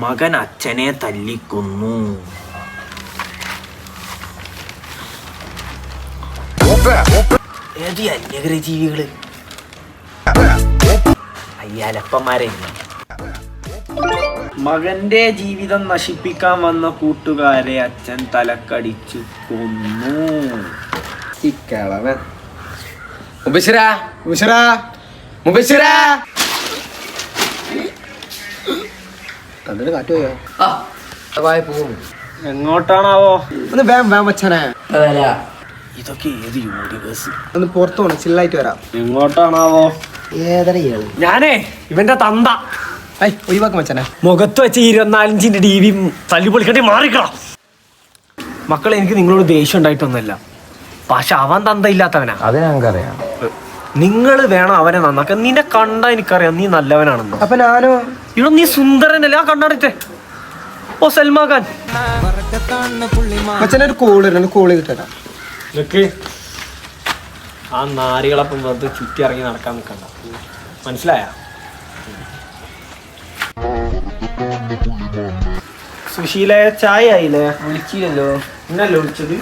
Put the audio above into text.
മകൻ അച്ഛനെ തല്ലിക്കൊന്നു. ഏത് അന്യഗ്രഹജീവികള് അയ്യാലപ്പന്മാരെ. മകന്റെ ജീവിതം നശിപ്പിക്കാൻ വന്ന കൂട്ടുകാരെ അച്ഛൻ തലക്കടിച്ചു കൊന്നു. എങ്ങോട്ടാണാവോ? ഇതൊക്കെ ഏത് യൂണിവേഴ്സ്? ഒന്ന് പുറത്തു പോണം, ചില്ലായിട്ട് വരാം. എങ്ങോട്ടാണാവോ? ഞാനേ ഇവന്റെ തന്ത ഒഴിവാക്കും മച്ചാനെ. മുഖത്ത് വെച്ച് 24 TV തല്ലി പൊളിക്കട്ടെ മാറിക്കണം. മക്കളെ, എനിക്ക് നിങ്ങളോട് ദേഷ്യം ഉണ്ടായിട്ടൊന്നുമല്ല, പക്ഷെ അവൻ തന്ത ഇല്ലാത്തവനാ. അത് ഞങ്ങൾക്കറിയാം. നിങ്ങൾ വേണം അവനെ നന്നാക്കാൻ. നിന്നെ കണ്ടാ എനിക്കറിയാം നീ നല്ലവനാണെന്നോ. അപ്പൊ ഞാനോ? ഇവിടെ നീ സുന്ദരനല്ലേ? ആ കണ്ണാടിട്ടെ. ഓ സൽമാൻ ഖാൻ. മച്ചാനെ ഒരു കോള് കിട്ടാ. ആ നാരികളപ്പം വെറുതെ ചുറ്റി ഇറങ്ങി നടക്കാൻ നിൽക്കണ്ട, മനസ്സിലായ? സുശീല ചായ ആയില്ലേ? വിളിച്ചില്ലല്ലോ. ഇന്നല്ലേ വിളിച്ചത്?